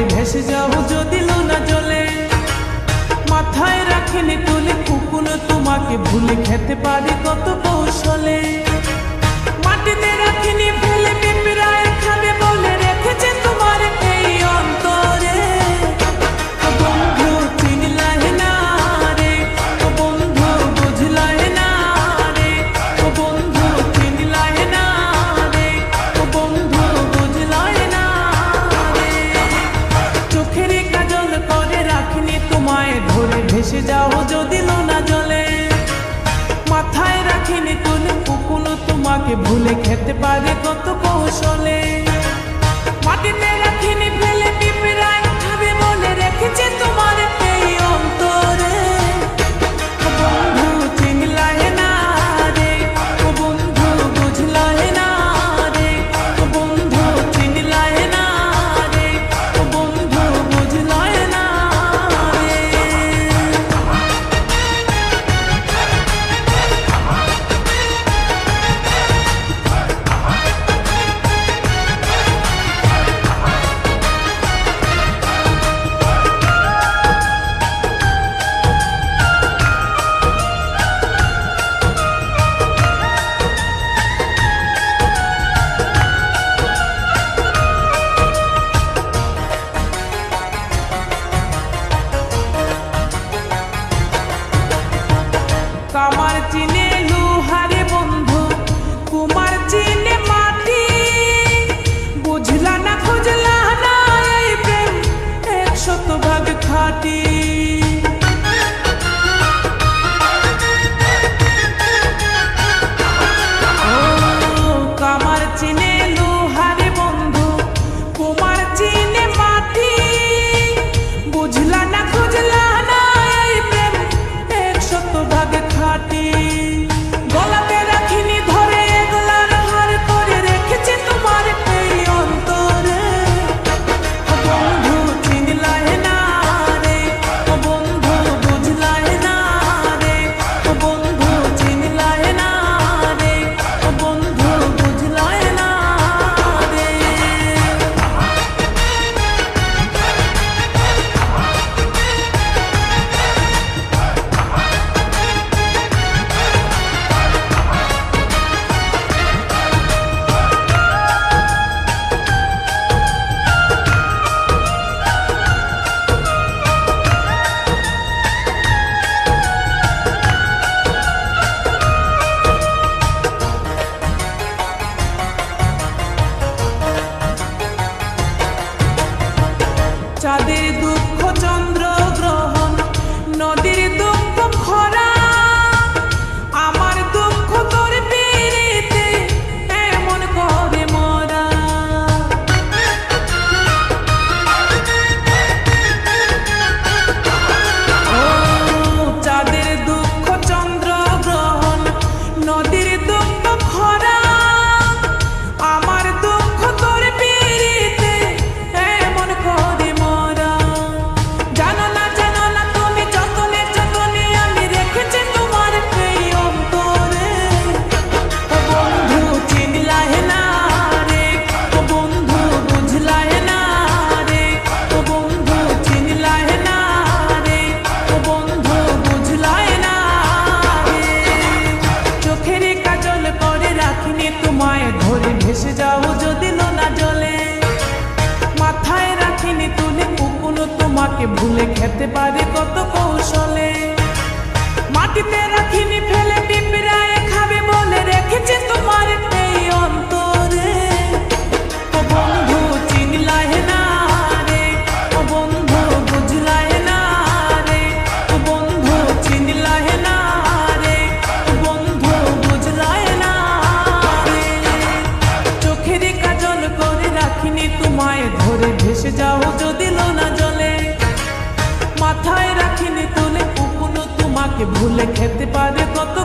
ধরে ভেসে যাও যদি লোনা জলে। মাথায় রাখিনি তুলে কখনো তোমাকে ভুলে খেতে পারি কত কৌশলে। মাটিতে রাখিনি ফেলে পিঁপড়ায় খাবে বলে রেখেছে তোমার এই অন্তরে। বন্ধু চিনলাই না রে, ও বন্ধু বুঝলাই না রে, ও বন্ধু চিনলাই না রে, ও বন্ধু বুঝলাই না রে। চোখের কাজল করে রাখিনি তোমায় ধরে ভেসে যাও যদি লোনা জলে। মাথায় রাখিনি তুলে কখনো তোমাকে ভুলে খেতে পারে কত কৌশলে। মাটিতে রাখিনি ফেলে পিঁপড়ায় খাবে বলে রেখেছে তোমার এই অন্তরে। বন্ধু চিনলাই না রে, ও বন্ধু বুঝলাই না রে, ও বন্ধু চিনলাই না রে, ও বন্ধু বুঝলাই না রে। কামার চিনে লোহারে বন্ধু, কুমার চিনে মাটি। বুঝলা না খুঁজলা না এই প্রেম 100% খাঁটি। কামার চিনে লোহারে বন্ধু, কুমার চিনে মাটি। বুঝলা না খুঁজলা না এই প্রেম 100% খাঁটি। গলাতে রাখিনি ধরে এগুলার হার করে রেখেছে তোমার এই অন্তরে। ও বন্ধু চিনলাই না রে, ও বন্ধু বুঝলাই না রে, ও বন্ধু চিনলাই না রে, ও বন্ধু বুঝলাই না রে। চাঁদের দুঃখ চন্দ্র গ্রহণ, নদীর দুঃখ খরা। আমার দুঃখ তোর পিরিতে এমন করে মরা। ও চাঁদের দুঃখ চন্দ্র গ্রহণ, নদীর দুঃখ খরা। আমার দুঃখ তোর পিরিতে এমন করে মরা। জানো না তুমি যতনে যতনে আমি রেখেছি তোমার এই অন্তরে। ও বন্ধু চিনলাই না রে, ও বন্ধু বুঝলাই না রে, ও বন্ধু চিনলাই না রে, ও বন্ধু বুঝলাই না রে। চোখের কাজল করে রাখিনি তোমায় ধরে ভেসে যাও যদি লোনা জলে। মাথায় রাখিনি তুলে কখনো তোমাকে ভুলে খেতে পারে কত কৌশলে। মাটিতে রাখিনি ফেলে পিঁপড়ায় খাবে বলে রেখেছে তোমার এই অন্তরে। ও বন্ধু চিনলাই না রে, ও বন্ধু বুঝলাই না রে, ও বন্ধু চিনলাই না রে, ও বন্ধু বুঝলাই না রে। চোখের কাজল করে রাখিনি তোমায় ধরে ভেসে যাও যদি লোনা জলে। মাথায় রাখিনি তুলে কখনো তোমাকে ভুলে খেতে পারে কত